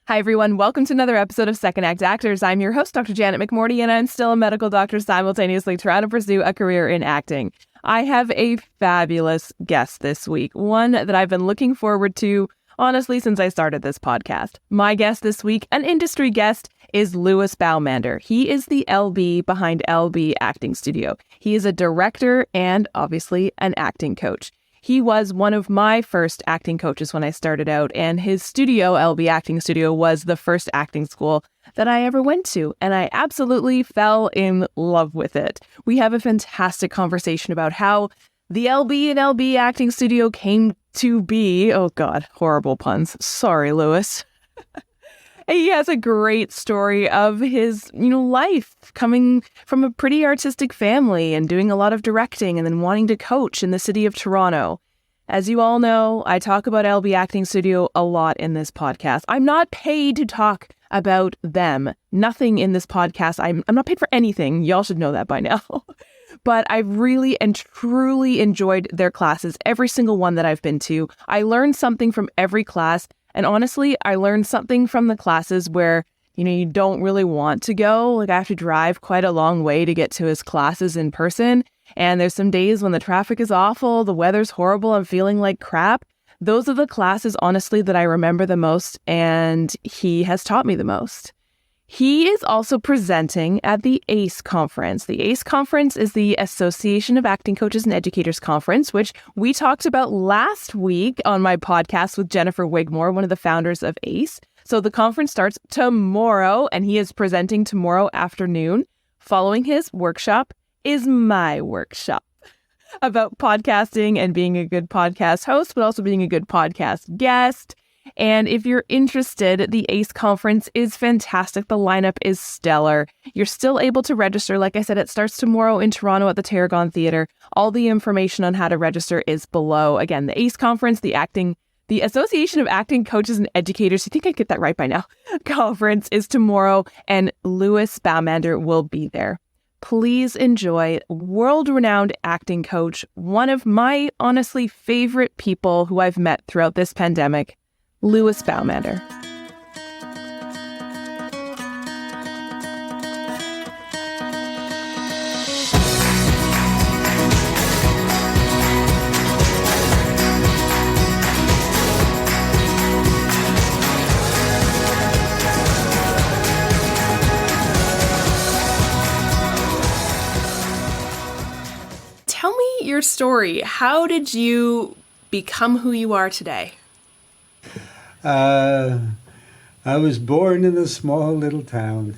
Hi, everyone. Welcome to another episode of Second Act Actors. I'm your host, Dr. Janet McMorty, and I'm still a medical doctor simultaneously trying to pursue a career in acting. I have a fabulous guest this week, one that I've been looking forward to, honestly, since I started this podcast. My guest this week, an industry guest, is Louis Baumander. He is the LB behind LB Acting Studio. He is a director and, obviously, an acting coach. He was one of my first acting coaches when I started out, and his studio, LB Acting Studio, was the first acting school that I ever went to, and I absolutely fell in love with it. We have a fantastic conversation about how the LB and LB Acting Studio came to be. Oh God, horrible puns. Sorry, Louis. He has a great story of his, life coming from a pretty artistic family and doing a lot of directing and then wanting to coach in the city of Toronto. As you all know, I talk about LB Acting Studio a lot in this podcast. I'm not paid to talk about them. Nothing in this podcast. I'm not paid for anything. Y'all should know that by now. But I really and truly enjoyed their classes, every single one that I've been to. I learned something from every class. And honestly, I learned something from the classes where, you don't really want to go. Like, I have to drive quite a long way to get to his classes in person. And there's some days when the traffic is awful, the weather's horrible, I'm feeling like crap. Those are the classes, honestly, that I remember the most, and he has taught me the most. He is also presenting at the ACE Conference. The ACE Conference is the Association of Acting Coaches and Educators Conference, which we talked about last week on my podcast with Jennifer Wigmore, one of the founders of ACE. So the conference starts tomorrow, and he is presenting tomorrow afternoon. Following his workshop is my workshop about podcasting and being a good podcast host, but also being a good podcast guest. And if you're interested, the ACE conference is fantastic. The lineup is stellar. You're still able to register. Like I said, it starts tomorrow in Toronto at the Tarragon Theatre. All the information on how to register is below. Again, the ACE conference, the Association of Acting Coaches and Educators, I think I get that right by now, conference is tomorrow, and Louis Baumander will be there. Please enjoy world-renowned acting coach, one of my honestly favorite people who I've met throughout this pandemic, Louis Baumander. Tell me your story. How did you become who you are today? I was born in a small little town.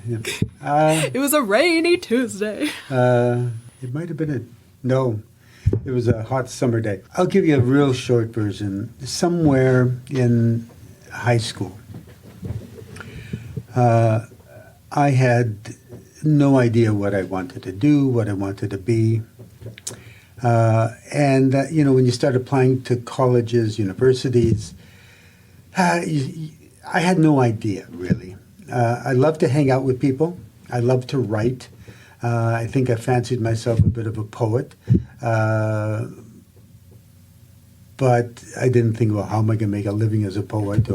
It was a rainy Tuesday. It might have been it was a hot summer day. I'll give you a real short version. Somewhere in high school, I had no idea what I wanted to do, what I wanted to be. When you start applying to colleges, universities, I had no idea, really. I love to hang out with people. I love to write. I think I fancied myself a bit of a poet. But I didn't think, well, how am I going to make a living as a poet?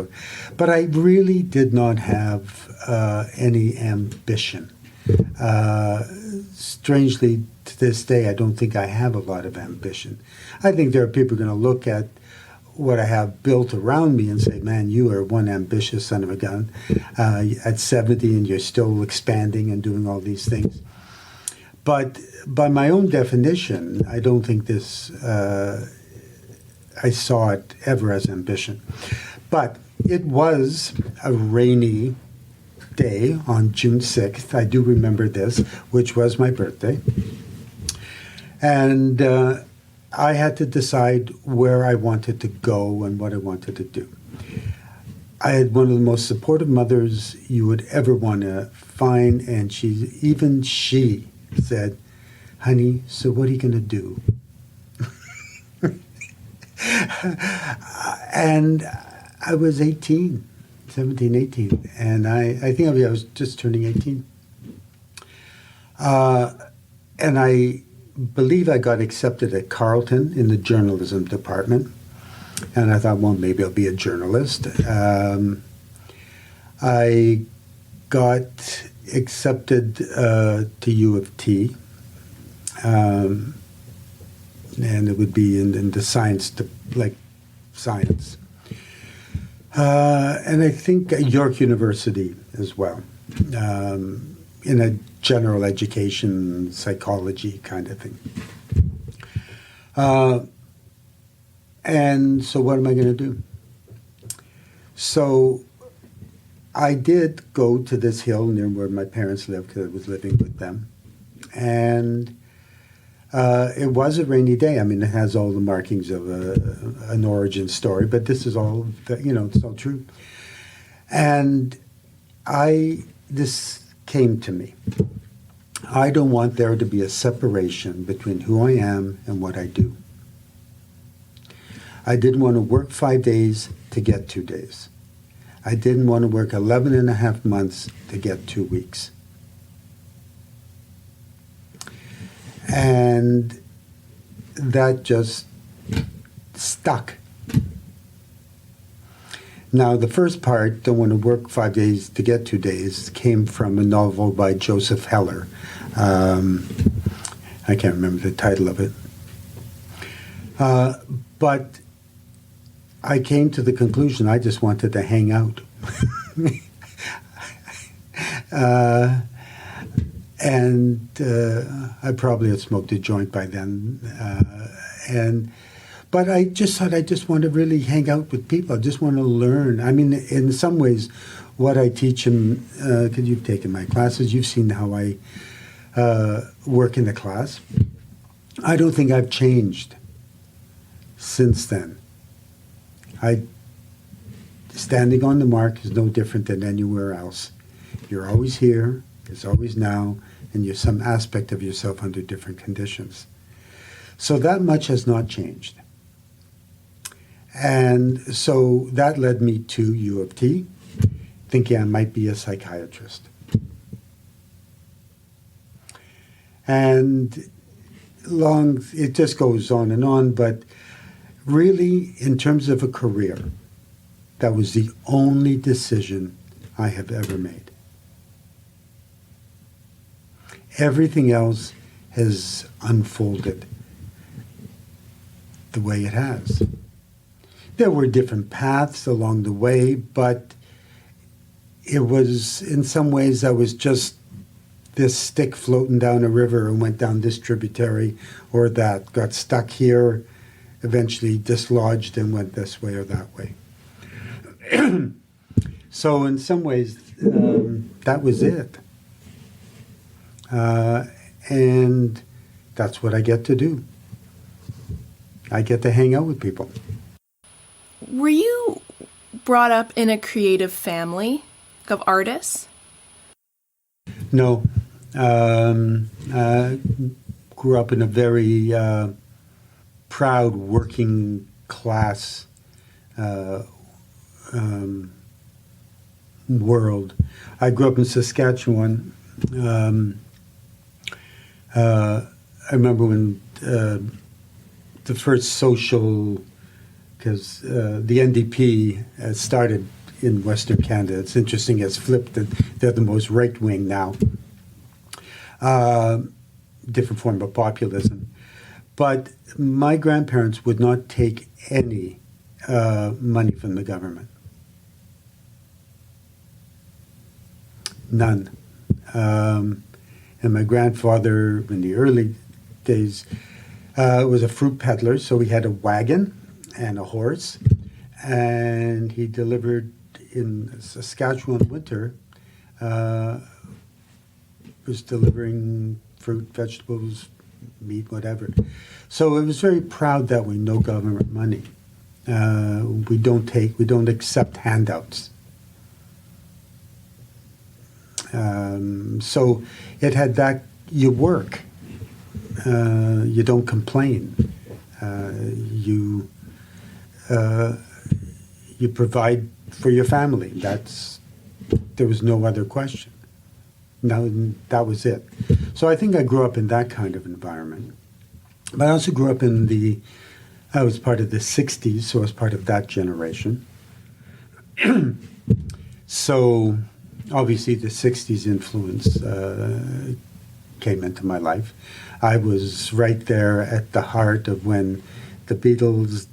But I really did not have any ambition. Strangely, to this day, I don't think I have a lot of ambition. I think there are people going to look at what I have built around me and say, man, you are one ambitious son of a gun at 70 and you're still expanding and doing all these things. But by my own definition, I don't think I saw it ever as ambition. But it was a rainy day on June 6th. I do remember this, which was my birthday. And I had to decide where I wanted to go and what I wanted to do. I had one of the most supportive mothers you would ever want to find, and she said, honey, so what are you going to do? And I was 17, 18, and I think I was just turning 18. And I believe I got accepted at Carleton in the journalism department. And I thought, well, maybe I'll be a journalist. I got accepted to U of T, and it would be in the science, science. And I think York University as well, in a general education, psychology kind of thing. And so what am I going to do? So I did go to this hill near where my parents lived because I was living with them. And it was a rainy day. I mean, it has all the markings of an origin story, but this is all, it's all true. And this came to me. I don't want there to be a separation between who I am and what I do. I didn't want to work 5 days to get 2 days. I didn't want to work 11 and a half months to get 2 weeks. And that just stuck. Now, the first part, don't want to work 5 days to get 2 days, came from a novel by Joseph Heller. I can't remember the title of it. But I came to the conclusion I just wanted to hang out. And I probably had smoked a joint by then. But I just thought I just want to really hang out with people. I just want to learn. I mean, in some ways, what I teach them, because you've taken my classes, you've seen how I work in the class. I don't think I've changed since then. Standing on the mark is no different than anywhere else. You're always here, it's always now, and you're some aspect of yourself under different conditions. So that much has not changed. And so that led me to U of T, thinking I might be a psychiatrist. And it just goes on, but really, in terms of a career, that was the only decision I have ever made. Everything else has unfolded the way it has. There were different paths along the way, but it was, in some ways, I was just this stick floating down a river and went down this tributary or that, got stuck here, eventually dislodged and went this way or that way. So in some ways, that was it. And that's what I get to do. I get to hang out with people. Were you brought up in a creative family of artists? No. I grew up in a very proud working class world. I grew up in Saskatchewan. I remember when the first social, because the NDP started in Western Canada. It's interesting, it's flipped, and they're the most right-wing now. Different form of populism. But my grandparents would not take any money from the government. None. And my grandfather, in the early days, was a fruit peddler, so he had a wagon and a horse, and he delivered in Saskatchewan winter, was delivering fruit, vegetables, meat, whatever. So it was very proud that way, no government money. We don't accept handouts. So it had that, you work, you don't complain, you provide for your family. There was no other question. Now, that was it. So I think I grew up in that kind of environment. But I also grew up I was part of the 60s, so I was part of that generation. So obviously the 60s influence came into my life. I was right there at the heart of when the Beatles,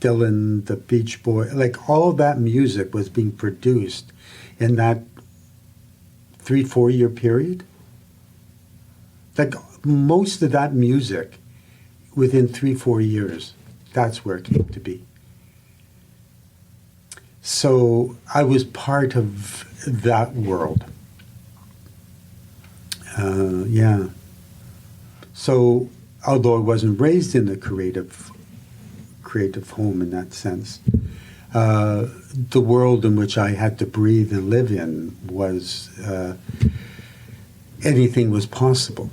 Dylan, the Beach Boys, like all that music was being produced in that 3-4 year period. Like most of that music within 3-4 years, that's where it came to be. So I was part of that world. Yeah. So although I wasn't raised in a creative home in that sense, the world in which I had to breathe and live in was anything was possible.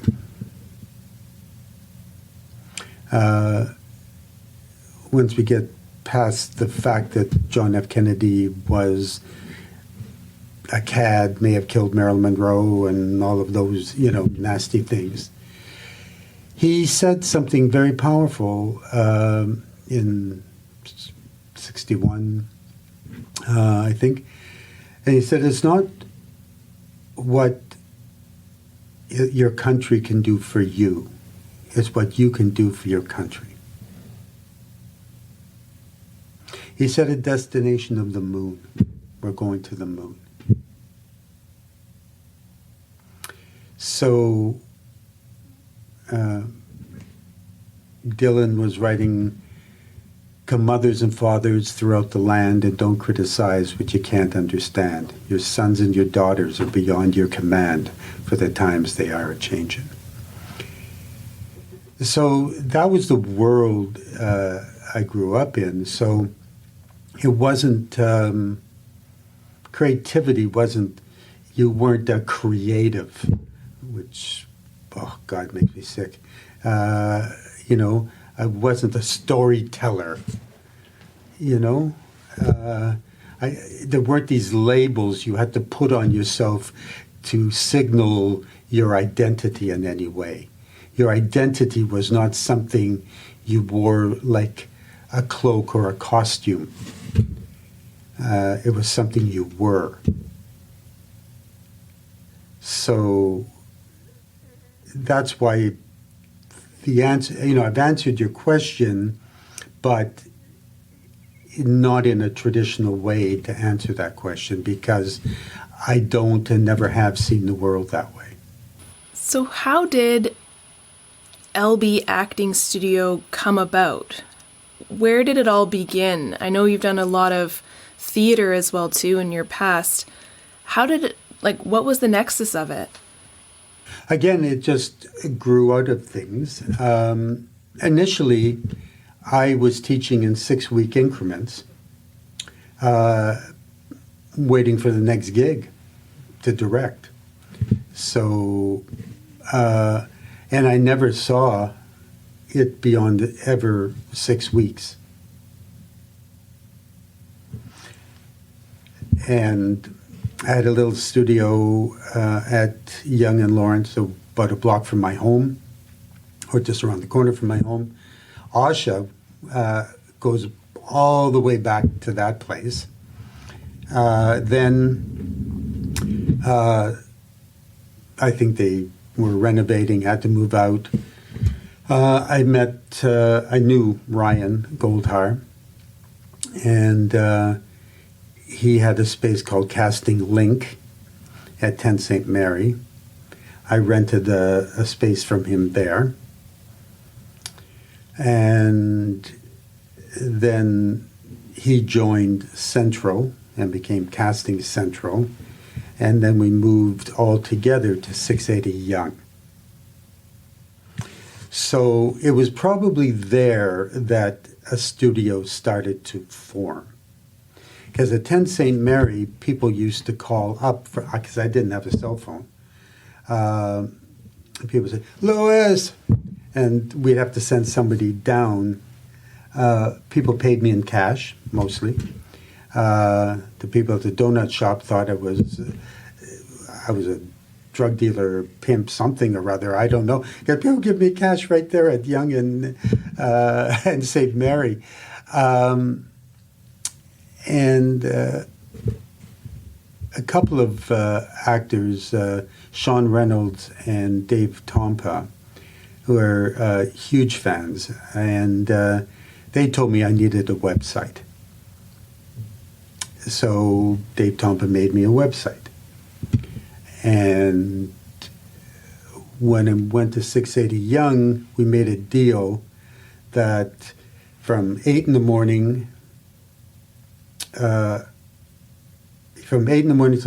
Once we get past the fact that John F. Kennedy was a cad, may have killed Marilyn Monroe and all of those, nasty things, he said something very powerful in 61, I think. And he said, it's not what your country can do for you. It's what you can do for your country. He said a destination of the moon. We're going to the moon. So Dylan was writing, "Come mothers and fathers throughout the land, and don't criticize what you can't understand. Your sons and your daughters are beyond your command, for the times they are a-changing." So that was the world I grew up in. So it wasn't, creativity wasn't, you weren't a creative, which, oh God, makes me sick. I wasn't a storyteller, there weren't these labels you had to put on yourself to signal your identity in any way. Your identity was not something you wore like a cloak or a costume. It was something you were. So that's why the answer, I've answered your question, but not in a traditional way to answer that question, because I don't and never have seen the world that way. So how did LB Acting Studio come about? Where did it all begin? I know you've done a lot of theater as well too in your past. How did it, what was the nexus of it? Again, it just grew out of things. Initially, I was teaching in 6-week increments, waiting for the next gig to direct. So, and I never saw it beyond ever 6 weeks. And I had a little studio at Yonge and Lawrence, so about a block from my home, or just around the corner from my home. Asha goes all the way back to that place. Then I think they were renovating, had to move out. I knew Ryan Goldhar, and he had a space called Casting Link at 10 St. Mary. I rented a space from him there. And then he joined Central and became Casting Central. And then we moved all together to 680 Yonge. So it was probably there that a studio started to form. Because at 10 St. Mary, people used to call up, because I didn't have a cell phone. People would say, "Louis!" And we'd have to send somebody down. People paid me in cash, mostly. The people at the donut shop thought I was a drug dealer, pimp, something or other. I don't know. People give me cash right there at Yonge and St. Mary. And a couple of actors, Sean Reynolds and Dave Tompa, who are huge fans, and they told me I needed a website. So Dave Tompa made me a website. And when I went to 680 Young, we made a deal that from 8 in the morning, till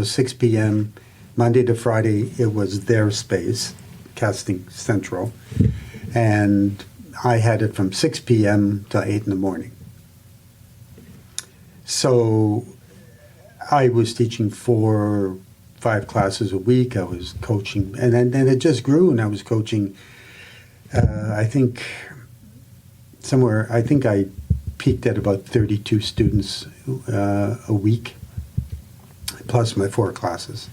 6 p.m., Monday to Friday, it was their space, Casting Central. And I had it from 6 p.m. till 8 in the morning. So I was teaching 4 or 5 classes a week. I was coaching, and then it just grew, and I was coaching, I think I peaked at about 32 students a week, plus my 4 classes.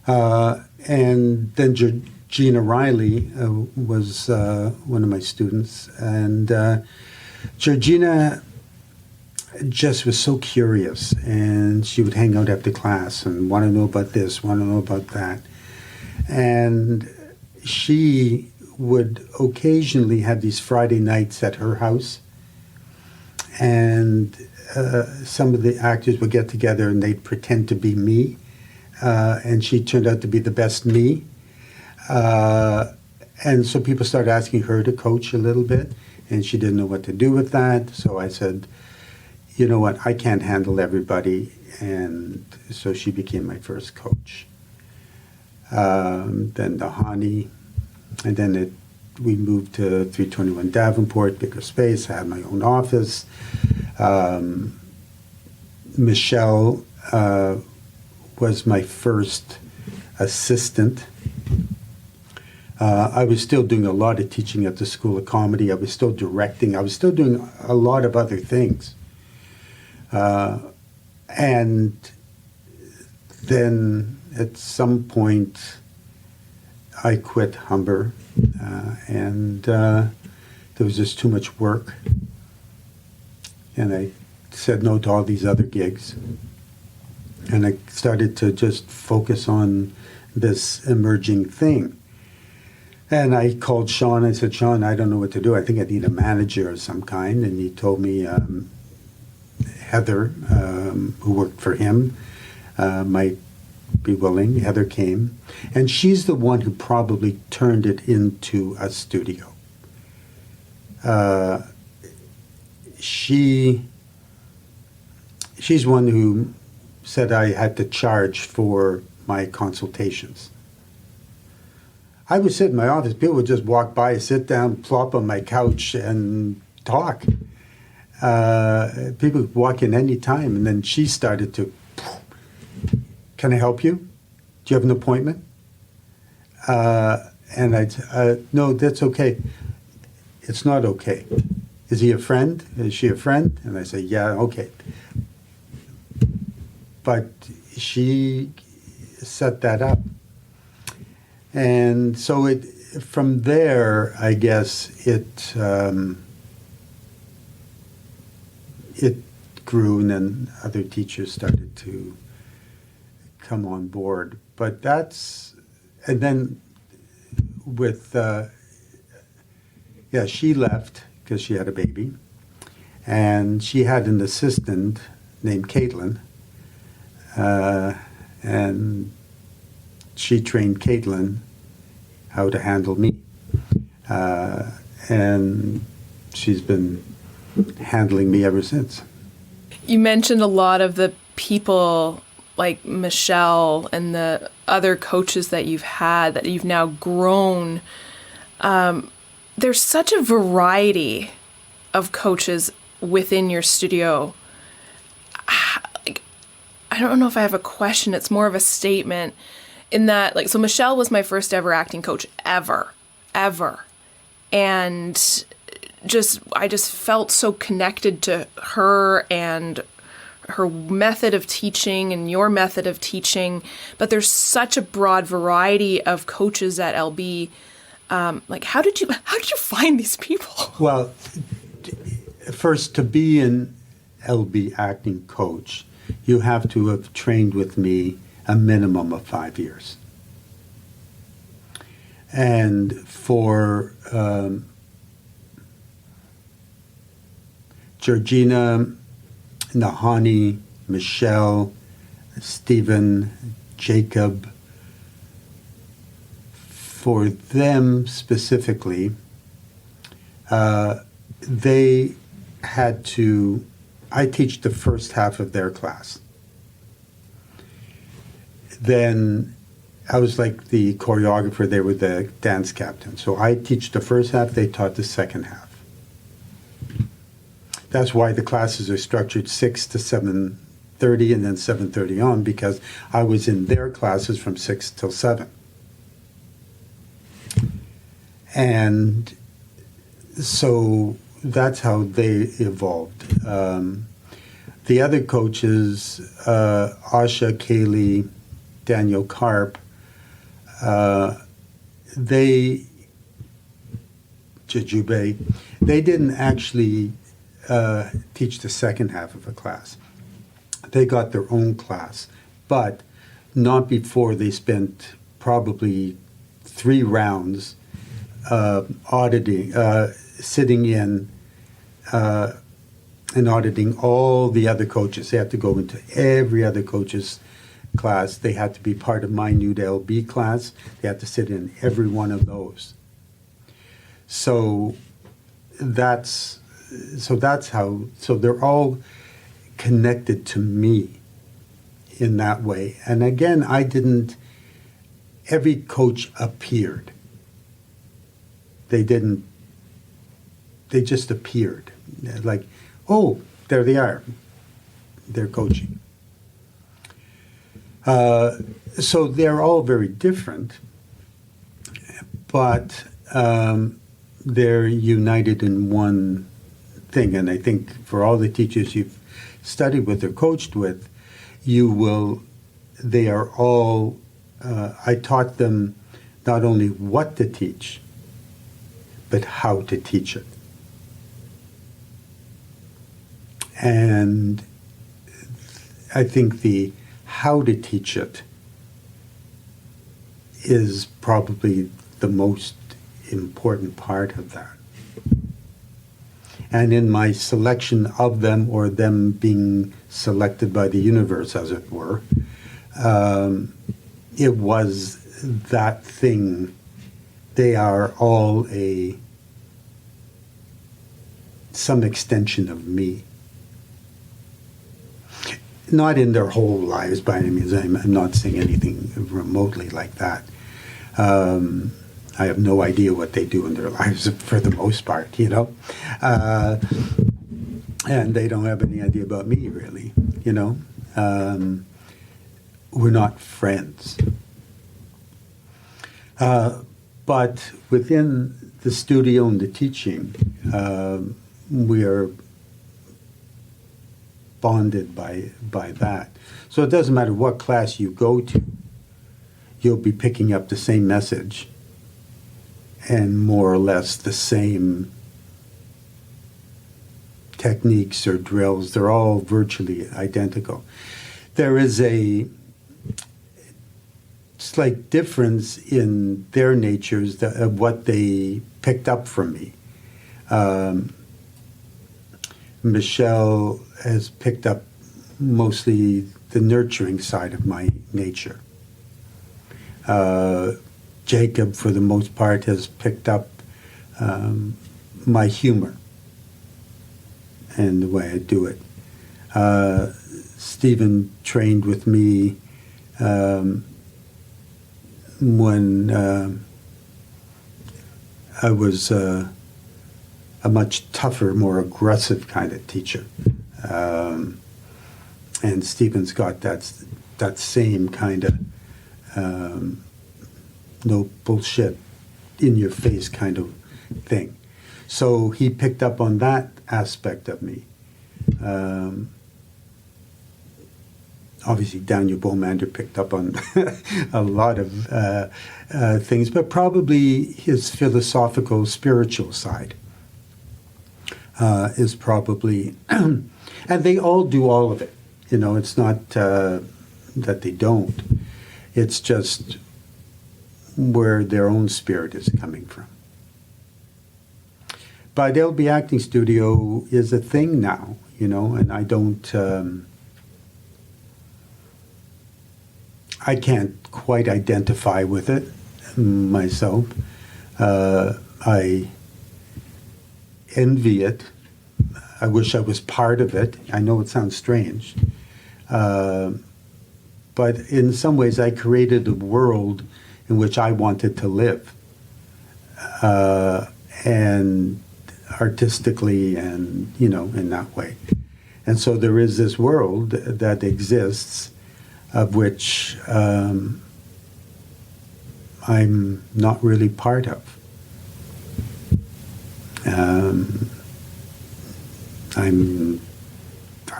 And then Gina Riley was one of my students, and Georgina just was so curious, and she would hang out after class and want to know about this, want to know about that. And she would occasionally have these Friday nights at her house, and some of the actors would get together and they'd pretend to be me, and she turned out to be the best me. And so people started asking her to coach a little bit, and she didn't know what to do with that. So I said, you know what, I can't handle everybody. And so she became my first coach. Then Dahani, and then we moved to 321 Davenport, bigger space. I had my own office. Michelle was my first assistant. I was still doing a lot of teaching at the School of Comedy. I was still directing. I was still doing a lot of other things. And then at some point, I quit Humber, and there was just too much work. And I said no to all these other gigs. And I started to just focus on this emerging thing. And I called Sean. I said, Sean, I don't know what to do. I think I need a manager of some kind. And he told me Heather, who worked for him, might be willing. Heather came. And she's the one who probably turned it into a studio. She's one who said I had to charge for my consultations. I would sit in my office, people would just walk by, sit down, plop on my couch and talk. People would walk in any time, and then she started to, can I help you? Do you have an appointment? And I'd, no, that's okay. It's not okay. Is he a friend? Is she a friend? And I say, yeah, okay. But she set that up. And so from there, I guess it grew, and then other teachers started to come on board. But and then with, she left because she had a baby, and she had an assistant named Caitlin, and she trained Caitlin how to handle me. And she's been handling me ever since. You mentioned a lot of the people like Michelle and the other coaches that you've had, that you've now grown. There's such a variety of coaches within your studio. I don't know if I have a question. It's more of a statement in that, so Michelle was my first ever acting coach ever. And I just felt so connected to her and her method of teaching and your method of teaching. But there's such a broad variety of coaches at LB. How did you find these people? Well, first, to be an LB acting coach, you have to have trained with me a minimum of 5 years. And for Georgina, Nahani, Michelle, Stephen, Jacob, for them specifically, they had to, I teach the first half of their class. Then I was like the choreographer, they were the dance captain. So I teach the first half, they taught the second half. That's why the classes are structured 6 to 7:30 and then 7:30 on, because I was in their classes from 6 till 7. And so that's how they evolved. The other coaches, Asha, Kaylee, Daniel Karp, Jujube, they didn't actually teach the second half of a class. They got their own class, but not before they spent probably 3 rounds auditing, sitting in and auditing all the other coaches. They had to go into every other coach's class. They had to be part of my new LB class. They had to sit in every one of those. So that's how, so they're all connected to me in that way. And again, every coach appeared. They just appeared. Like, oh, there they are. They're coaching. So they're all very different, but they're united in one thing. And I think for all the teachers you've studied with or coached with, they are all, I taught them not only what to teach, but how to teach it. And I think the how to teach it is probably the most important part of that. And in my selection of them, or them being selected by the universe, as it were, it was that thing. They are all some extension of me. Not in their whole lives by any means. I'm not saying anything remotely like that. I have no idea what they do in their lives for the most part, and they don't have any idea about me, really, We're not friends. But within the studio and the teaching, we are bonded by that. So it doesn't matter what class you go to, you'll be picking up the same message and more or less the same techniques or drills. They're all virtually identical. There is a slight difference in their natures of what they picked up from me. Michelle has picked up mostly the nurturing side of my nature. Jacob, for the most part, has picked up my humor and the way I do it. Stephen trained with me when I was a much tougher, more aggressive kind of teacher. And Stephen's got that same kind of no bullshit, in your face kind of thing. So he picked up on that aspect of me. Obviously, Daniel Baumander picked up on a lot of things, but probably his philosophical, spiritual side is probably, and they all do all of it. It's not that they don't. It's just where their own spirit is coming from. But LB Acting Studio is a thing now, and I don't, I can't quite identify with it myself. I envy it. I wish I was part of it. I know it sounds strange. But in some ways, I created a world in which I wanted to live. And artistically and, in that way. And so there is this world that exists of which I'm not really part of. I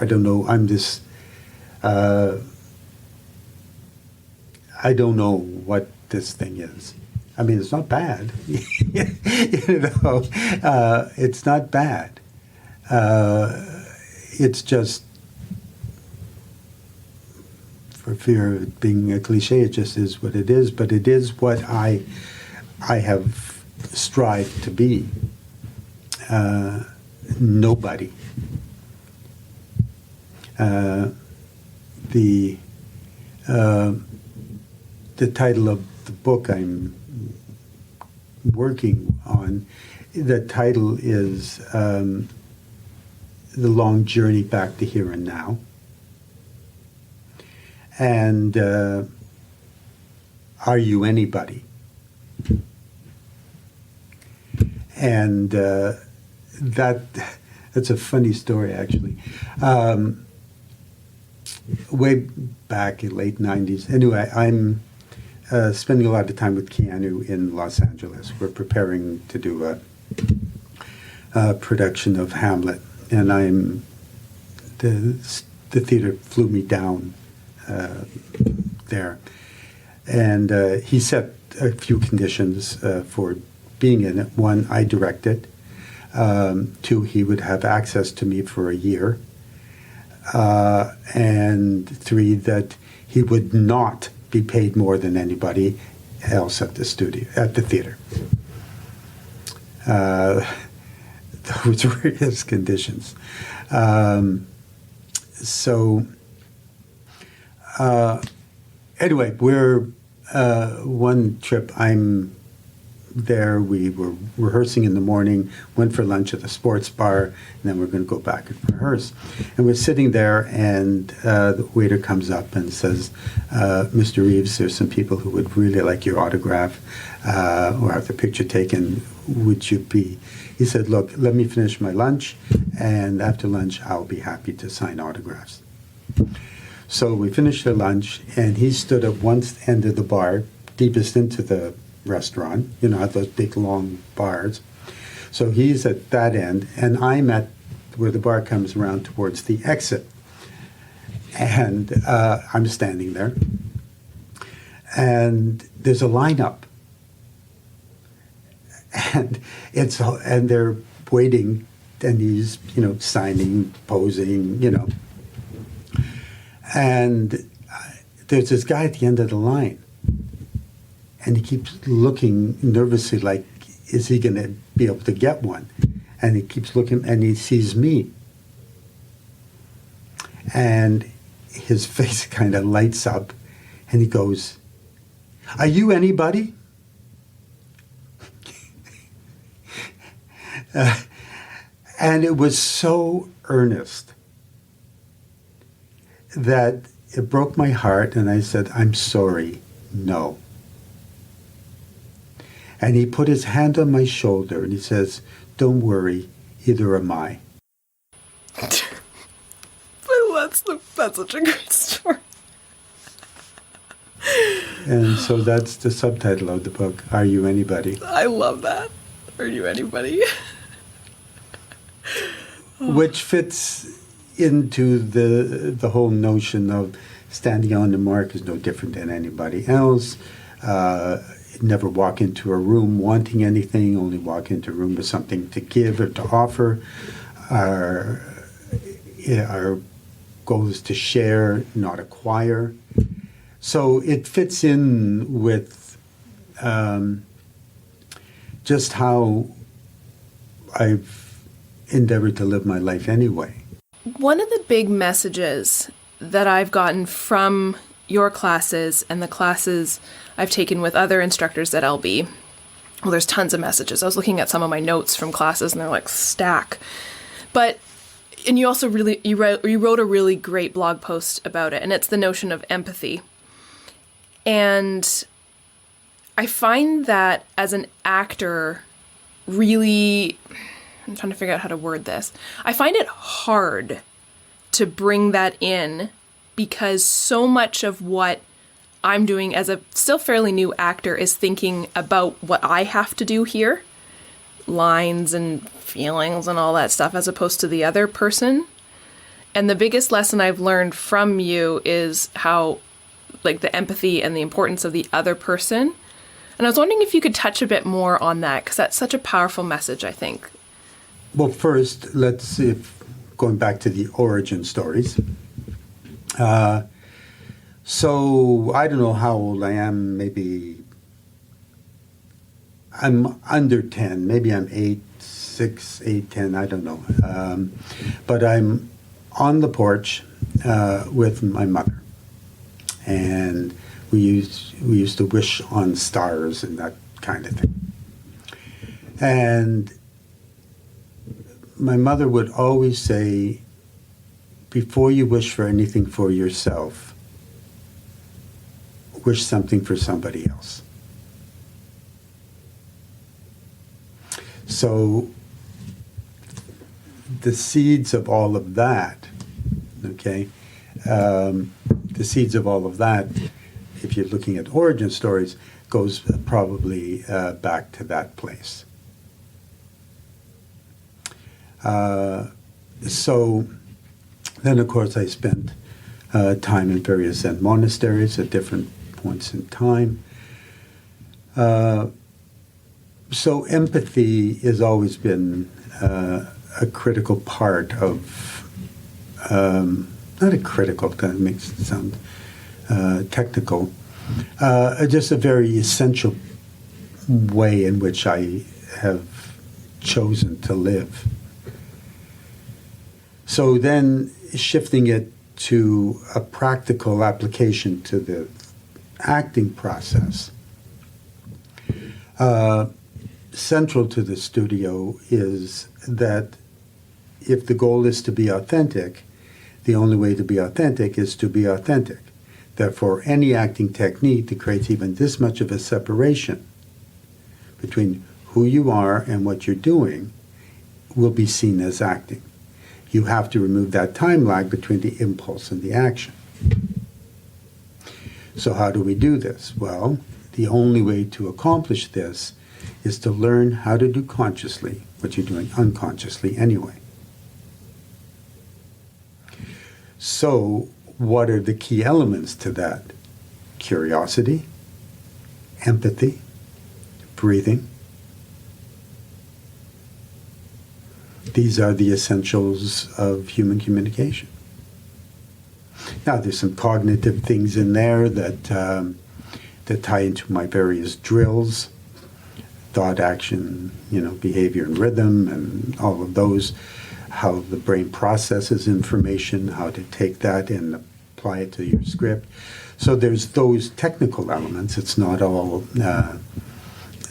don't know, I'm this, I don't know what this thing is. I mean, it's not bad, it's not bad. It's just, for fear of being a cliche, it just is what it is, but it is what I have strived to be. Nobody. The title of the book I'm working on, the title is The Long Journey Back to Here and Now. And Are You Anybody? And that's a funny story, actually. Way back in late 90s. Anyway, I'm spending a lot of time with Keanu in Los Angeles. We're preparing to do a production of Hamlet, and the theater flew me down there, and he set a few conditions for being in it. One, I direct it. Two, he would have access to me for a year. And three, that he would not be paid more than anybody else at the theater. Those were his conditions. Anyway, we're one trip I'm there. We were rehearsing in the morning, went for lunch at the sports bar, and then we're going to go back and rehearse. And we're sitting there, and the waiter comes up and says, Mr. Reeves, there's some people who would really like your autograph or have the picture taken. Would you be? He said, look, let me finish my lunch, and after lunch, I'll be happy to sign autographs. So we finished the lunch, and he stood at one end of the bar, deepest into the restaurant, at those big long bars. So he's at that end, and I'm at where the bar comes around towards the exit. And I'm standing there, and there's a lineup, and they're waiting, and he's signing, posing, and there's this guy at the end of the line. And he keeps looking nervously like, is he going to be able to get one? And he keeps looking, and he sees me. And his face kind of lights up, and he goes, are you anybody? And it was so earnest that it broke my heart, and I said, I'm sorry, no. And he put his hand on my shoulder and he says, don't worry, either am I. That's such a great story. And so that's the subtitle of the book, Are You Anybody? I love that. Are You Anybody? Which fits into the whole notion of standing on the mark is no different than anybody else. Never walk into a room wanting anything, only walk into a room with something to give or to offer. Our goal is to share, not acquire. So it fits in with just how I've endeavored to live my life anyway. One of the big messages that I've gotten from your classes and the classes I've taken with other instructors at LB, well, there's tons of messages. I was looking at some of my notes from classes and they're like stack. And you also you wrote a really great blog post about it, and it's the notion of empathy. And I find that as an actor, really, I'm trying to figure out how to word this. I find it hard to bring that in because so much of what I'm doing as a still fairly new actor is thinking about what I have to do here, lines and feelings and all that stuff, as opposed to the other person. And the biggest lesson I've learned from you is how, like, the empathy and the importance of the other person. And I was wondering if you could touch a bit more on that, because that's such a powerful message, I think. Well, first, let's see if, going back to the origin stories. So I don't know how old I am, maybe I'm under 10, maybe I'm 6, 8, 10, I don't know. But I'm on the porch with my mother, and we used to wish on stars and that kind of thing. And my mother would always say, before you wish for anything for yourself, wish something for somebody else. So the seeds of all of that, okay, the seeds of all of that, if you're looking at origin stories, goes probably back to that place. So then, of course, I spent time in various Zen monasteries at different points in time. So empathy has always been a critical part of, not a critical, that makes it sound technical, just a very essential way in which I have chosen to live. So then shifting it to a practical application to the acting process, central to the studio is that if the goal is to be authentic, the only way to be authentic is to be authentic. Therefore, any acting technique that creates even this much of a separation between who you are and what you're doing will be seen as acting. You have to remove that time lag between the impulse and the action. So how do we do this? Well, the only way to accomplish this is to learn how to do consciously what you're doing unconsciously anyway. So what are the key elements to that? Curiosity, empathy, breathing. These are the essentials of human communication. Now, there's some cognitive things in there that tie into my various drills, thought, action, behavior and rhythm, and all of those, how the brain processes information, how to take that and apply it to your script. So there's those technical elements. It's not all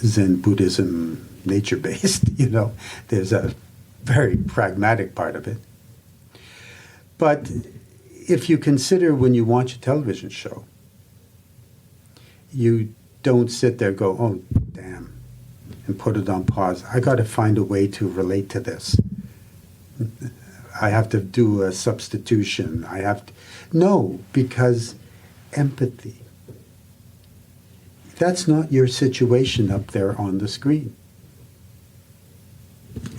Zen Buddhism nature-based, There's a very pragmatic part of it. But if you consider when you watch a television show, you don't sit there and go, oh, damn, and put it on pause. I got to find a way to relate to this. I have to do a substitution. No, because empathy. That's not your situation up there on the screen.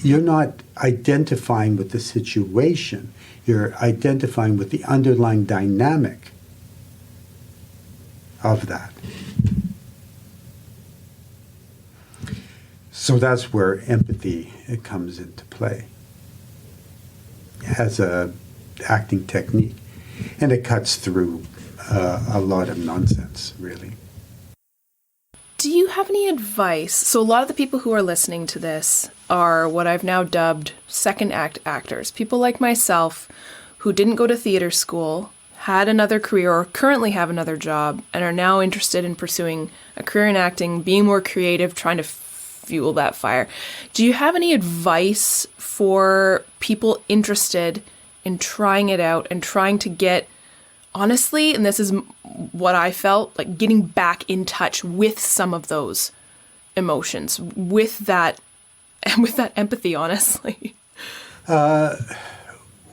You're not identifying with the situation. You're identifying with the underlying dynamic of that. So that's where empathy comes into play as a acting technique. And it cuts through a lot of nonsense, really. Do you have any advice? So a lot of the people who are listening to this are what I've now dubbed second act actors. People like myself who didn't go to theater school, had another career or currently have another job, and are now interested in pursuing a career in acting, being more creative, trying to fuel that fire. Do you have any advice for people interested in trying it out and trying to get, honestly, and this is what I felt, like getting back in touch with some of those emotions, with that empathy, honestly?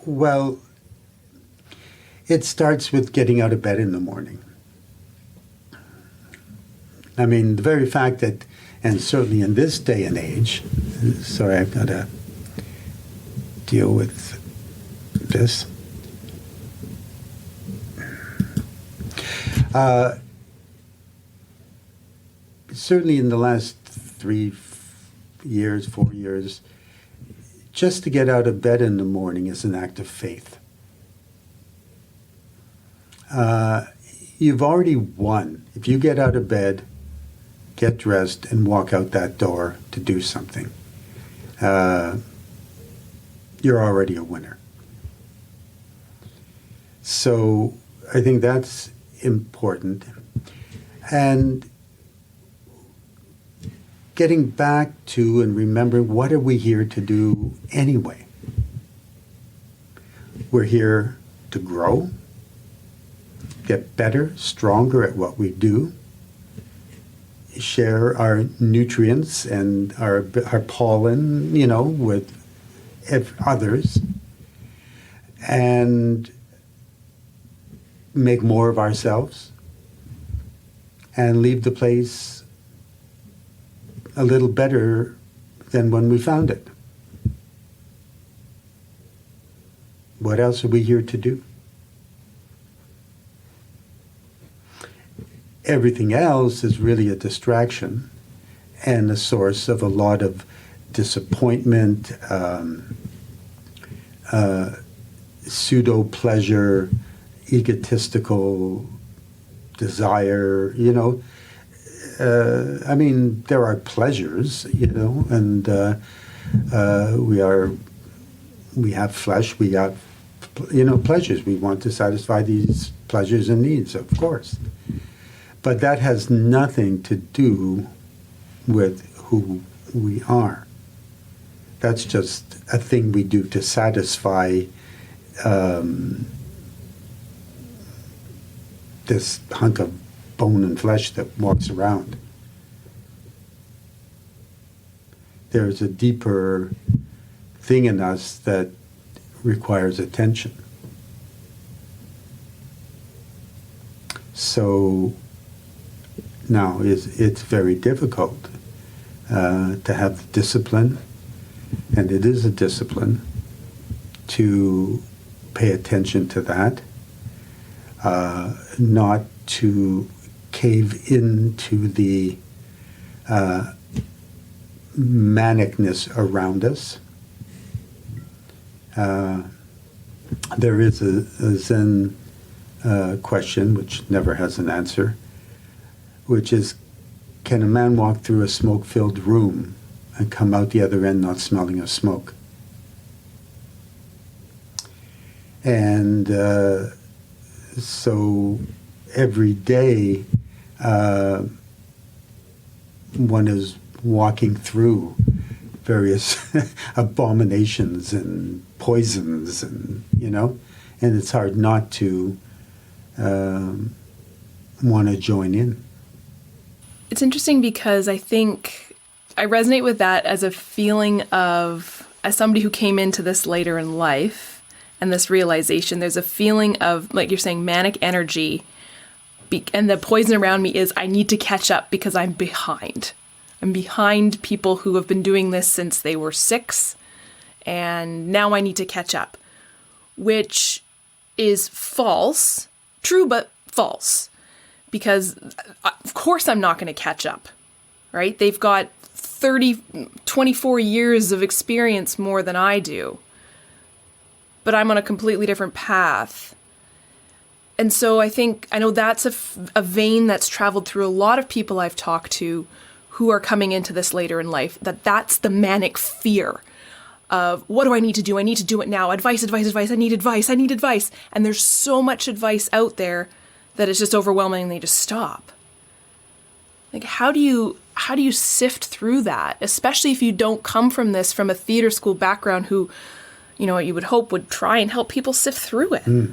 Well, it starts with getting out of bed in the morning. I mean, the very fact that, and certainly in this day and age, sorry, I've got to deal with this. Certainly in the last 3 years, 4 years, just to get out of bed in the morning is an act of faith. You've already won. If you get out of bed, get dressed, and walk out that door to do something, you're already a winner. So I think that's important. And getting back to and remembering, what are we here to do anyway? We're here to grow, get better, stronger at what we do, share our nutrients and our pollen, with others, and make more of ourselves and leave the place a little better than when we found it. What else are we here to do? Everything else is really a distraction and a source of a lot of disappointment, pseudo-pleasure, egotistical desire, I mean, there are pleasures, and we have flesh, we have, pleasures. We want to satisfy these pleasures and needs, of course. But that has nothing to do with who we are. That's just a thing we do to satisfy this hunk of bone and flesh that walks around. There's a deeper thing in us that requires attention. So now it's very difficult to have the discipline, and it is a discipline, to pay attention to that, not to cave into the manicness around us. There is a Zen question, which never has an answer, which is, can a man walk through a smoke-filled room and come out the other end not smelling of smoke? And so every day one is walking through various abominations and poisons, and and it's hard not to want to join in. It's interesting because I think I resonate with that as a feeling of, as somebody who came into this later in life and this realization, there's a feeling of, like you're saying, manic energy. And the poison around me is, I need to catch up because I'm behind. I'm behind people who have been doing this since they were 6. And now I need to catch up, which is false. True, but false. Because of course I'm not going to catch up, right? They've got 24 years of experience more than I do. But I'm on a completely different path. And so I know that's a vein that's traveled through a lot of people I've talked to who are coming into this later in life, that's the manic fear of, what do I need to do? I need to do it now. Advice, advice, advice. I need advice. I need advice. And there's so much advice out there that it's just overwhelming and they just stop. Like, how do you sift through that, especially if you don't come from a theater school background who, you would hope would try and help people sift through it?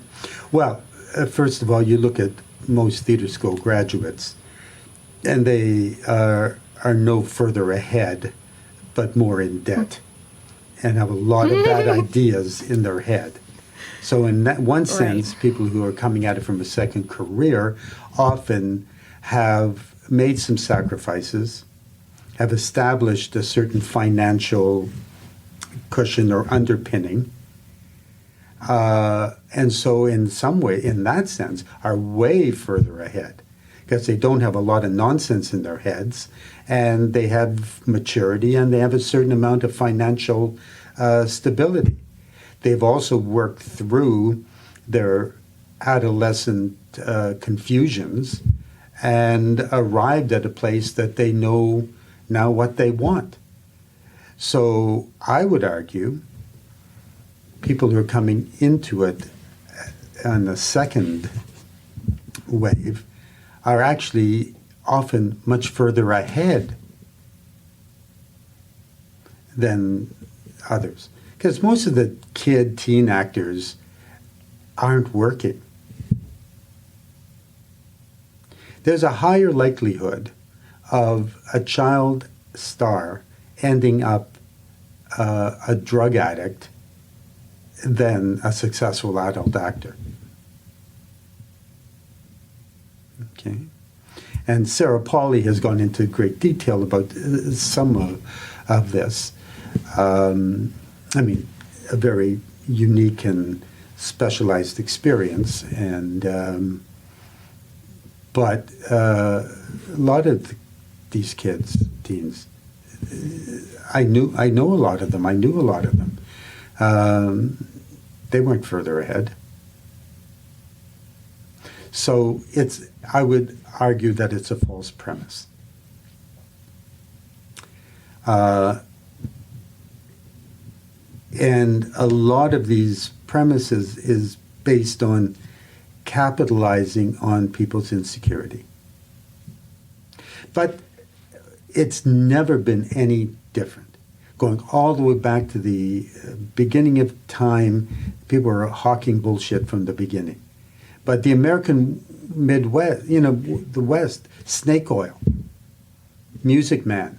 Well, first of all, you look at most theater school graduates, and they are no further ahead, but more in debt, and have a lot of bad ideas in their head. So in that one sense, people who are coming at it from a second career often have made some sacrifices, have established a certain financial cushion or underpinning, and so in some way, in that sense, are way further ahead because they don't have a lot of nonsense in their heads, and they have maturity, and they have a certain amount of financial stability. They've also worked through their adolescent confusions and arrived at a place that they know now what they want. So I would argue people who are coming into it on the second wave are actually often much further ahead than others. Because most of the teen actors aren't working. There's a higher likelihood of a child star ending up a drug addict than a successful adult actor. Okay. And Sarah Pauly has gone into great detail about some of this. A very unique and specialized experience, and but a lot of these teens, I know a lot of them. I knew a lot of them. They weren't further ahead. So I would argue that it's a false premise. And a lot of these premises is based on capitalizing on people's insecurity. But it's never been any different. Going all the way back to the beginning of time, people were hawking bullshit from the beginning. But the American Midwest, the West, snake oil, Music Man,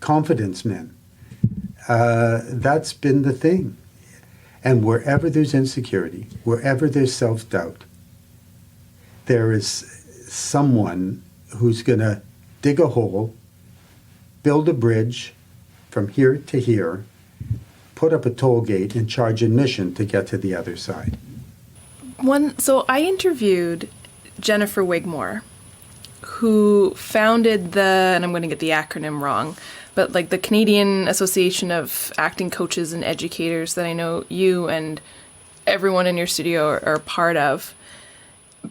Confidence Men, that's been the thing. And wherever there's insecurity, wherever there's self-doubt, there is someone who's going to dig a hole, build a bridge from here to here, put up a toll gate, and charge admission to get to the other side. So I interviewed Jennifer Wigmore, who founded and I'm going to get the acronym wrong, but like the Canadian Association of Acting Coaches and Educators that I know you and everyone in your studio are part of,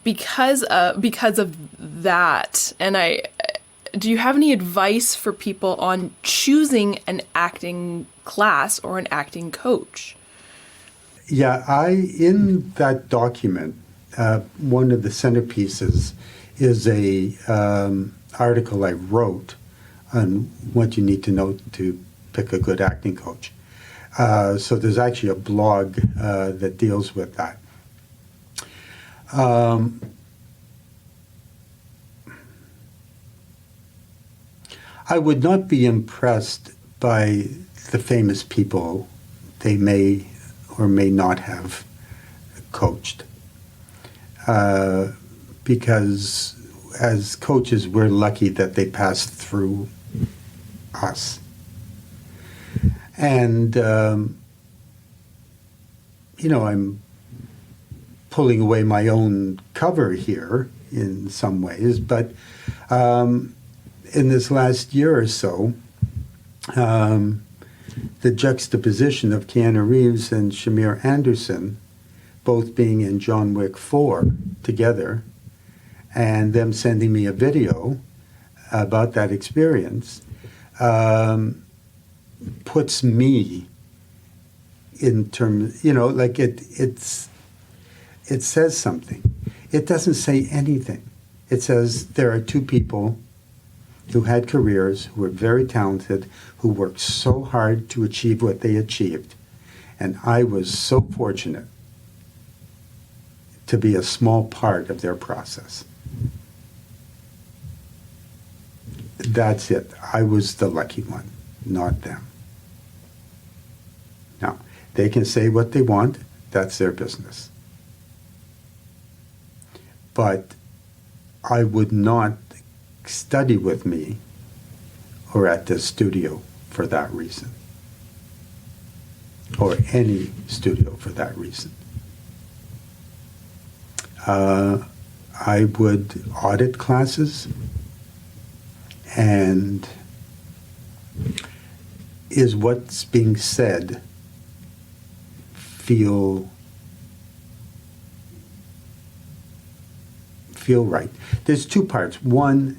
because of that. And do you have any advice for people on choosing an acting class or an acting coach? Yeah, in that document, one of the centerpieces is a article I wrote on what you need to know to pick a good acting coach. So there's actually a blog that deals with that. I would not be impressed by the famous people they may or may not have coached. Because as coaches, we're lucky that they passed through us. And, I'm pulling away my own cover here in some ways, but in this last year or so, the juxtaposition of Keanu Reeves and Shamier Anderson both being in John Wick 4 together and them sending me a video about that experience puts me in terms, like it says something. It doesn't say anything. It says there are two people who had careers, who were very talented, who worked so hard to achieve what they achieved. And I was so fortunate to be a small part of their process. That's it. I was the lucky one, not them. Now, they can say what they want. That's their business. But I would not study with me or at the studio for that reason, or any studio for that reason. I would audit classes, and is what's being said feel right? There's two parts. One,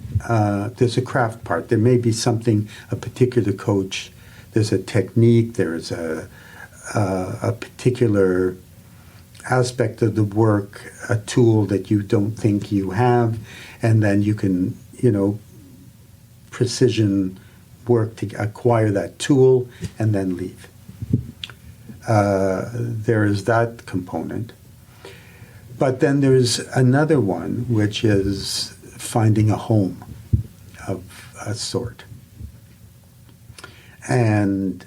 there's a craft part. There may be something, a particular coach, there's a technique, there's a particular aspect of the work, a tool that you don't think you have, and then you can, precision work to acquire that tool and then leave. There is that component. But then there's another one, which is finding a home of a sort. And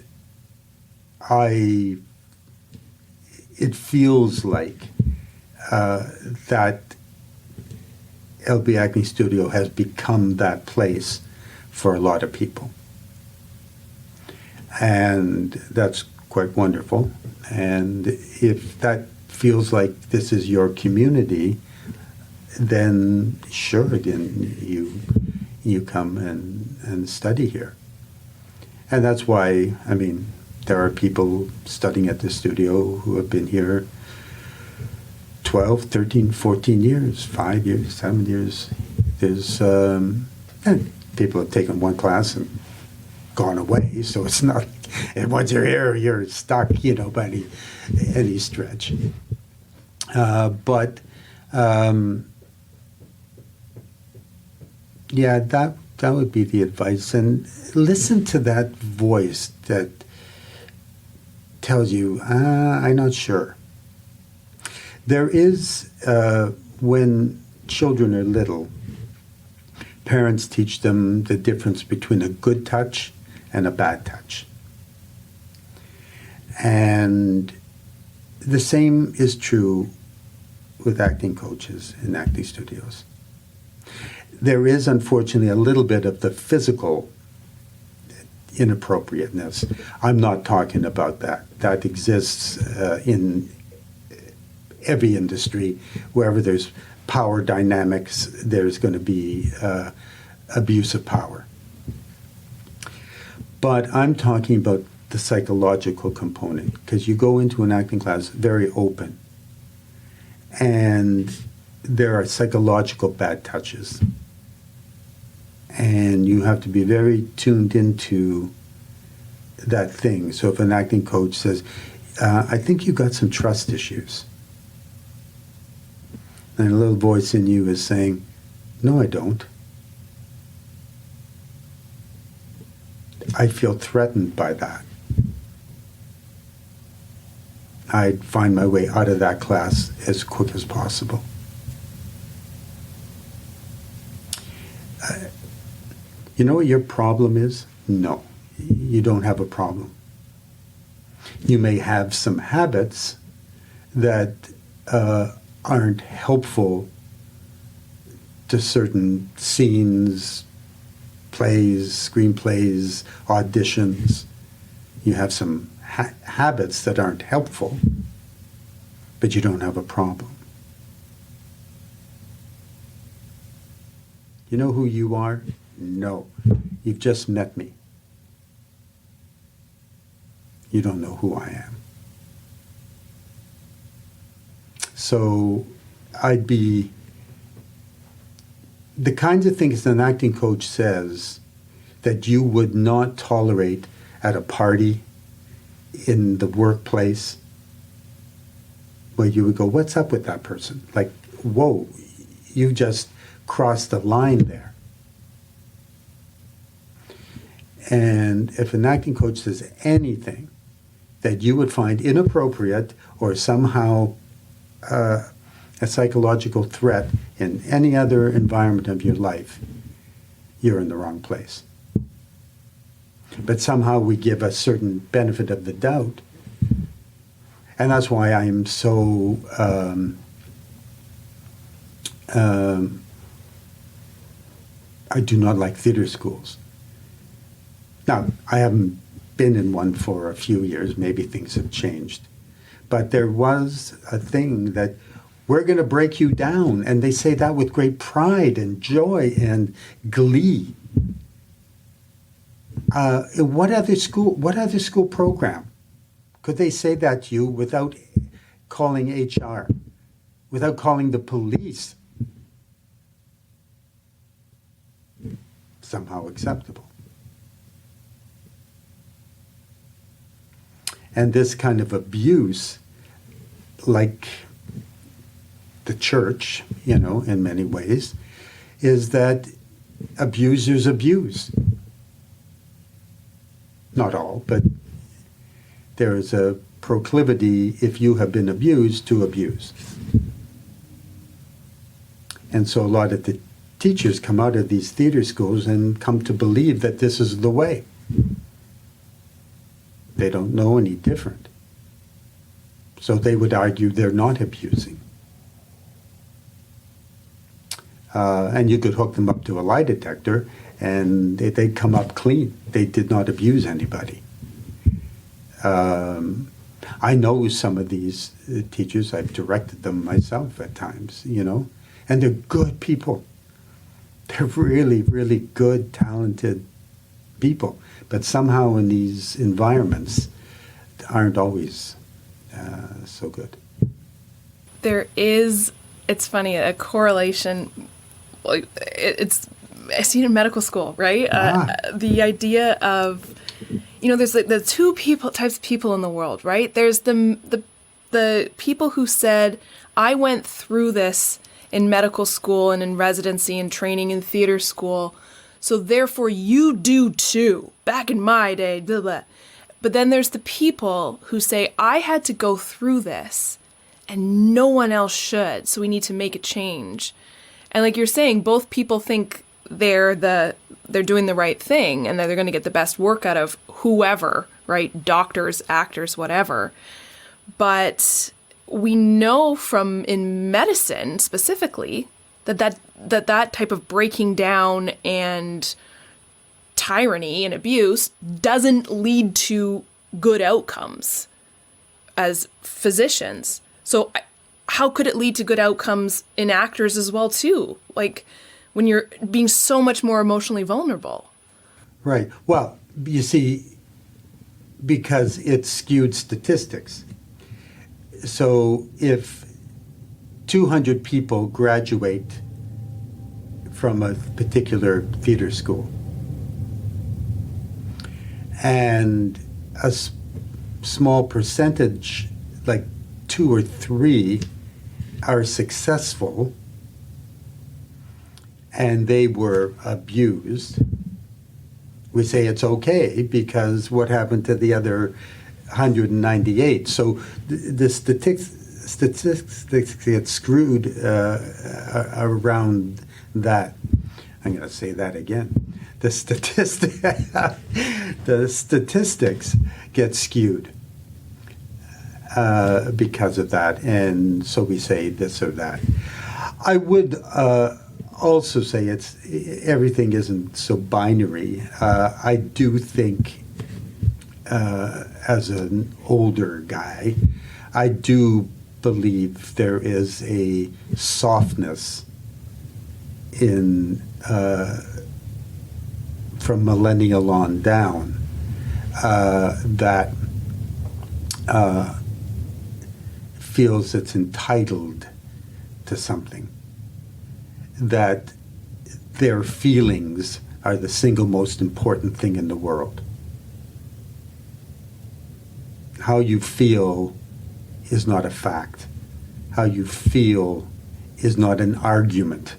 it feels like that LB Acting Studio has become that place for a lot of people. And that's quite wonderful. And if that feels like this is your community, then sure, then you come and study here. And that's why, there are people studying at the studio who have been here 12, 13, 14 years, 5 years, 7 years. There's and people have taken one class and gone away, so it's not, and once you're here, you're stuck, by any stretch. Yeah, that would be the advice. And listen to that voice that tells you, I'm not sure. There is, when children are little, parents teach them the difference between a good touch and a bad touch. And the same is true with acting coaches in acting studios. There is, unfortunately, a little bit of the physical inappropriateness. I'm not talking about that. That exists in every industry. Wherever there's power dynamics, there's going to be abuse of power. But I'm talking about the psychological component, because you go into an acting class very open, and there are psychological bad touches. And you have to be very tuned into that thing. So if an acting coach says, I think you got some trust issues, and a little voice in you is saying, no, I don't. I feel threatened by that. I'd find my way out of that class as quick as possible. You know what your problem is? No, you don't have a problem. You may have some habits that aren't helpful to certain scenes, plays, screenplays, auditions. You have some habits that aren't helpful, but you don't have a problem. You know who you are? No. You've just met me. You don't know who I am. So I'd be, the kinds of things an acting coach says that you would not tolerate at a party, in the workplace, where you would go, what's up with that person? Like, whoa, you just crossed the line there. And if an acting coach says anything that you would find inappropriate or somehow a psychological threat in any other environment of your life, you're in the wrong place. But somehow we give a certain benefit of the doubt. And that's why I am so I do not like theater schools. Now, I haven't been in one for a few years. Maybe things have changed. But there was a thing that we're going to break you down. And they say that with great pride and joy and glee. What other school program could they say that to you without calling HR, without calling the police? Somehow acceptable. And this kind of abuse, like the church, in many ways, is that abusers abuse. Not all, but there is a proclivity, if you have been abused, to abuse. And so a lot of the teachers come out of these theater schools and come to believe that this is the way. They don't know any different. So they would argue they're not abusing. And you could hook them up to a lie detector and they'd come up clean. They did not abuse anybody. I know some of these teachers. I've directed them myself at times, and they're good people. They're really, really good, talented people. But somehow in these environments aren't always so good. There is, it's funny, a correlation. Like I see it in medical school, right? The idea of, there's like the two types of people in the world, right? There's the people who said, I went through this in medical school and in residency and training in theater school, so therefore you do too. Back in my day, blah, blah. But then there's the people who say, I had to go through this and no one else should, so we need to make a change. And like you're saying, both people think they're doing the right thing and that they're going to get the best work out of whoever, right? Doctors, actors, whatever. But we know from in medicine specifically that type of breaking down and tyranny and abuse doesn't lead to good outcomes as physicians. So how could it lead to good outcomes in actors as well too? Like when you're being so much more emotionally vulnerable. Right. Well, you see, because it's skewed statistics. So if 200 people graduate from a particular theater school and a small percentage, like 2 or 3, are successful and they were abused, we say it's okay because what happened to the other 198? So the statistics get screwed around that. I'm going to say that again. The statistics get skewed because of that, and so we say this or that. I would also say everything isn't so binary. I do think, as an older guy, I do believe there is a softness in from millennial on down feels it's entitled to something, that their feelings are the single most important thing in the world. How you feel is not a fact. How you feel is not an argument.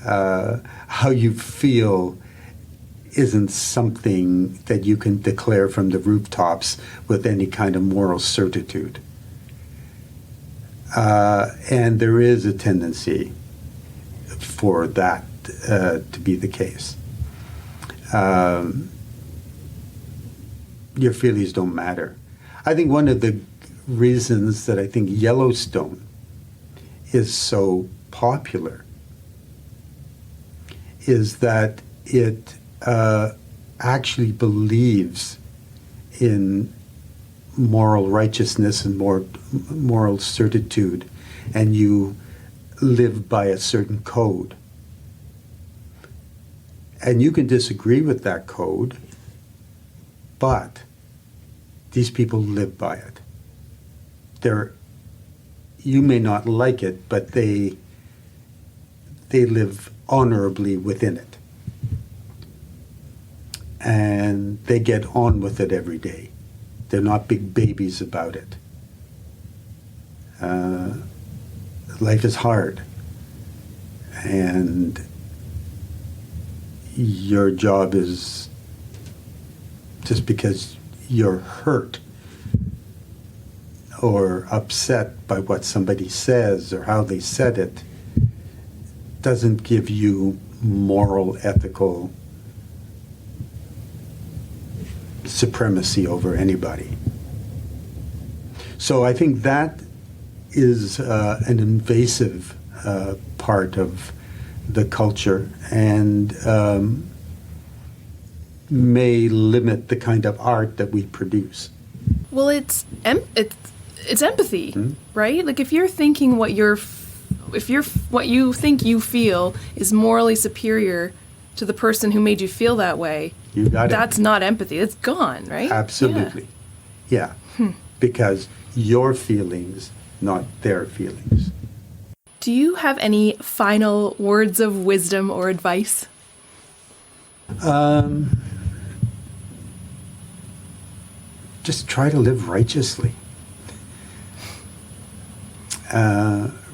How you feel isn't something that you can declare from the rooftops with any kind of moral certitude. And there is a tendency for that to be the case. Your feelings don't matter. I think one of the reasons that I think Yellowstone is so popular is that it actually believes in moral righteousness and moral certitude, and you live by a certain code. And you can disagree with that code, but these people live by it. You may not like it, but they live honorably within it. And they get on with it every day. They're not big babies about it. Life is hard. And your job is, just because you're hurt or upset by what somebody says or how they said it, doesn't give you moral, ethical supremacy over anybody. So I think that is an invasive part of the culture, and may limit the kind of art that we produce. Well, it's empathy, right? Like if you're thinking what you think you feel is morally superior to the person who made you feel that way, you got that's it. Not empathy. It's gone, right? Absolutely. Yeah. Because your feelings, not their feelings. Do you have any final words of wisdom or advice? Just try to live righteously.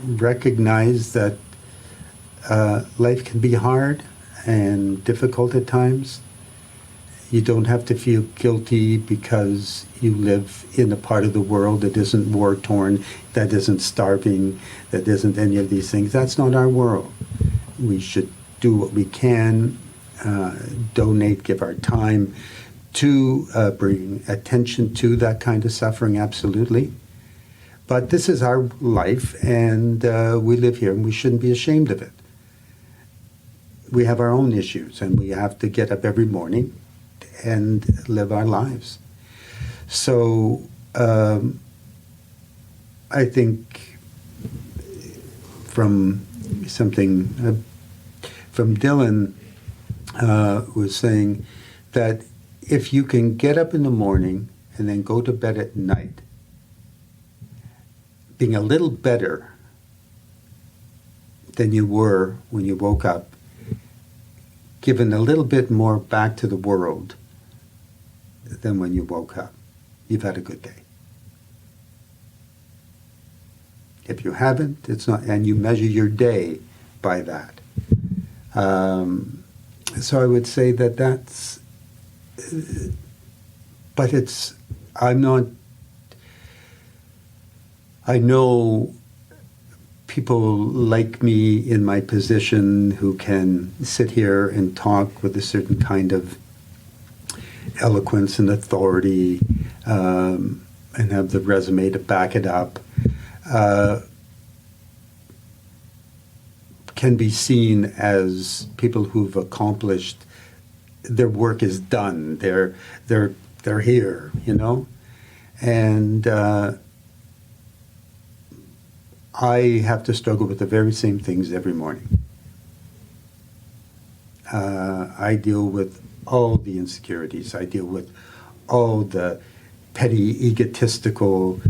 Recognize that life can be hard and difficult at times. You don't have to feel guilty because you live in a part of the world that isn't war-torn, that isn't starving, that isn't any of these things. That's not our world. We should do what we can, donate, give our time to bring attention to that kind of suffering, absolutely. But this is our life, and we live here, and we shouldn't be ashamed of it. We have our own issues, and we have to get up every morning and live our lives. So I think from something from Dylan was saying that if you can get up in the morning and then go to bed at night, being a little better than you were when you woke up, given a little bit more back to the world than when you woke up, you've had a good day. If you haven't, it's not, and you measure your day by that. So I would say that that's, but it's, I know people like me in my position who can sit here and talk with a certain kind of eloquence and authority, and have the resume to back it up, can be seen as people who've accomplished, their work is done, they're here, you know? And I have to struggle with the very same things every morning. I deal with all the insecurities. I deal with all the petty, egotistical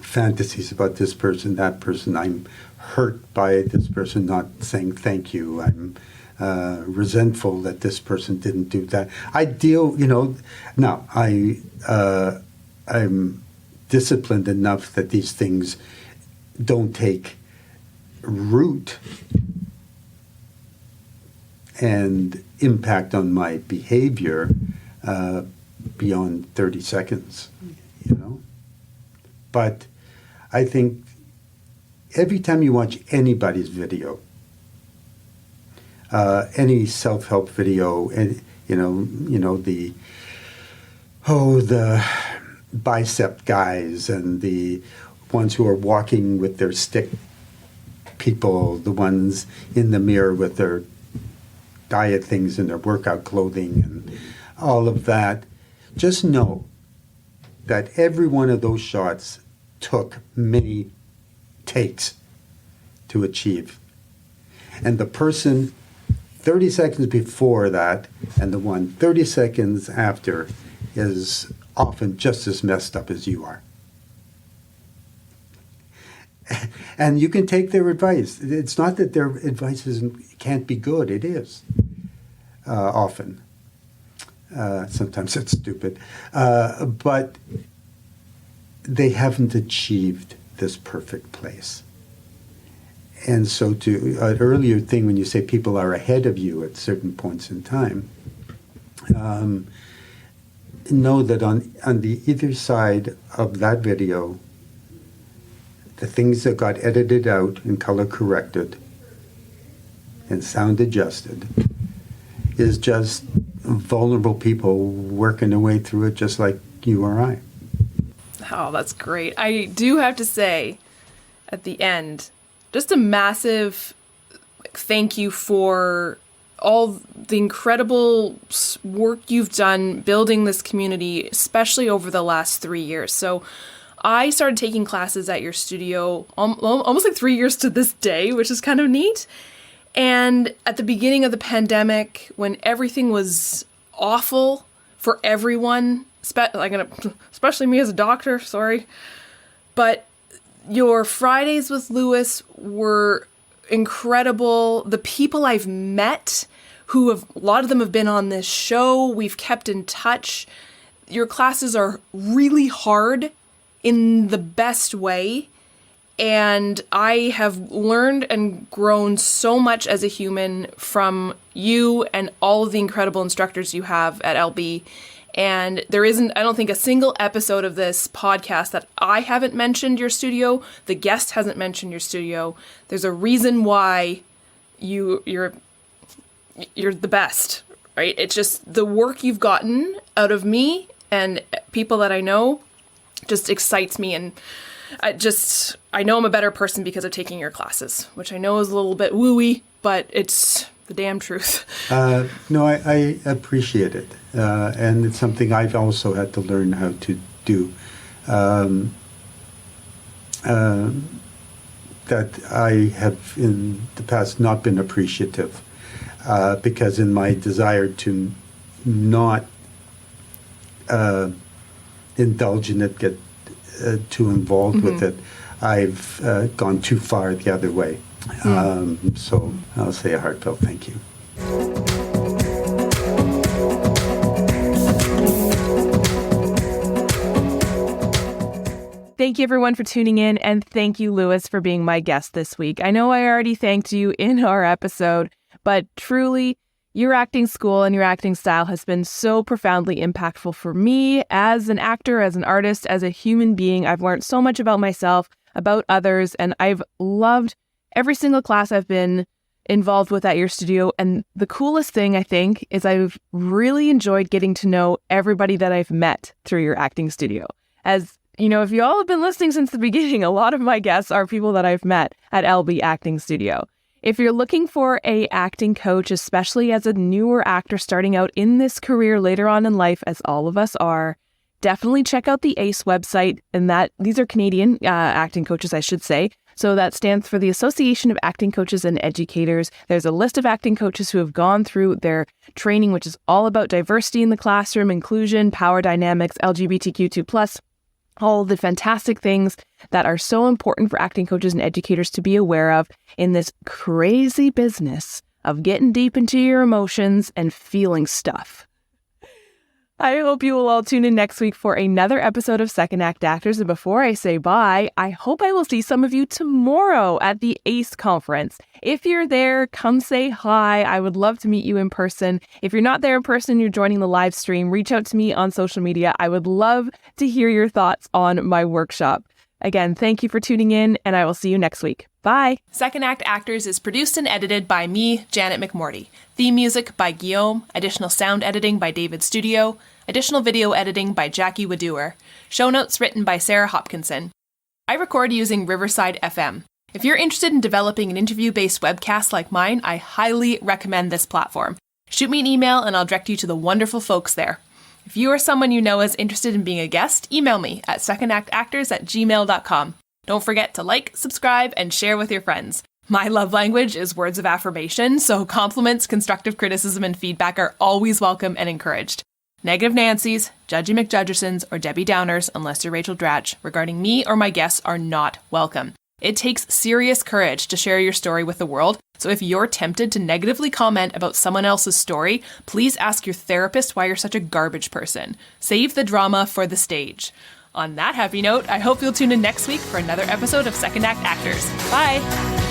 fantasies about this person, that person. I'm hurt by this person not saying thank you. I'm resentful that this person didn't do that. I deal, now I'm disciplined enough that these things don't take root and impact on my behavior beyond 30 seconds, But I think every time you watch anybody's video, any self-help video, and the bicep guys and the ones who are walking with their stick people, the ones in the mirror with their diet things and their workout clothing and all of that, just know that every one of those shots took many takes to achieve. And the person 30 seconds before that and the one 30 seconds after is often just as messed up as you are. And you can take their advice. It's not that their advice can't be good. It is, often. Sometimes it's stupid. But they haven't achieved this perfect place. And so to an earlier thing, when you say people are ahead of you at certain points in time, know that on the either side of that video, the things that got edited out and color corrected and sound adjusted is just vulnerable people working their way through it just like you or I. Oh, that's great. I do have to say, at the end, just a massive thank you for all the incredible work you've done building this community, especially over the last 3 years. So I started taking classes at your studio almost like 3 years to this day, which is kind of neat. And at the beginning of the pandemic, when everything was awful for everyone, especially me as a doctor, sorry, but your Fridays with Lewis were incredible. The people I've met, a lot of them have been on this show, we've kept in touch. Your classes are really hard in the best way. And I have learned and grown so much as a human from you and all of the incredible instructors you have at LB. And there isn't, I don't think, a single episode of this podcast that I haven't mentioned your studio. The guest hasn't mentioned your studio. There's a reason why you're the best, right? It's just the work you've gotten out of me and people that I know just excites me. And I know I'm a better person because of taking your classes, which I know is a little bit wooey, but it's the damn truth. No, I appreciate it. And it's something I've also had to learn how to do. That I have in the past not been appreciative because in my desire to not indulge in it, get too involved with it, I've gone too far the other way. So I'll say a heartfelt thank you. Thank you, everyone, for tuning in, and thank you, Lewis, for being my guest this week. I know I already thanked you in our episode, but truly, your acting school and your acting style has been so profoundly impactful for me as an actor, as an artist, as a human being. I've learned so much about myself, about others, and I've loved every single class I've been involved with at your studio. And the coolest thing, I think, is I've really enjoyed getting to know everybody that I've met through your acting studio. As you know, if you all have been listening since the beginning, a lot of my guests are people that I've met at LB Acting Studio. If you're looking for a acting coach, especially as a newer actor starting out in this career later on in life, as all of us are, definitely check out the ACE website. And these are Canadian acting coaches, I should say. So that stands for the Association of Acting Coaches and Educators. There's a list of acting coaches who have gone through their training, which is all about diversity in the classroom, inclusion, power dynamics, LGBTQ2+. all the fantastic things that are so important for acting coaches and educators to be aware of in this crazy business of getting deep into your emotions and feeling stuff. I hope you will all tune in next week for another episode of Second Act Actors. And before I say bye, I hope I will see some of you tomorrow at the ACE conference. If you're there, come say hi. I would love to meet you in person. If you're not there in person, you're joining the live stream, reach out to me on social media. I would love to hear your thoughts on my workshop. Again, thank you for tuning in, and I will see you next week. Bye. Second Act Actors is produced and edited by me, Janet McMorty. Theme music by Guillaume. Additional sound editing by David Studio. Additional video editing by Jackie Wadoer. Show notes written by Sarah Hopkinson. I record using Riverside FM. If you're interested in developing an interview-based webcast like mine, I highly recommend this platform. Shoot me an email and I'll direct you to the wonderful folks there. If you or someone you know is interested in being a guest, email me at secondactactors@gmail.com. Don't forget to like, subscribe, and share with your friends. My love language is words of affirmation, so compliments, constructive criticism, and feedback are always welcome and encouraged. Negative Nancys, Judgy McJudgersons, or Debbie Downers, unless you're Rachel Dratch, regarding me or my guests are not welcome. It takes serious courage to share your story with the world, so if you're tempted to negatively comment about someone else's story, please ask your therapist why you're such a garbage person. Save the drama for the stage. On that happy note, I hope you'll tune in next week for another episode of Second Act Actors. Bye!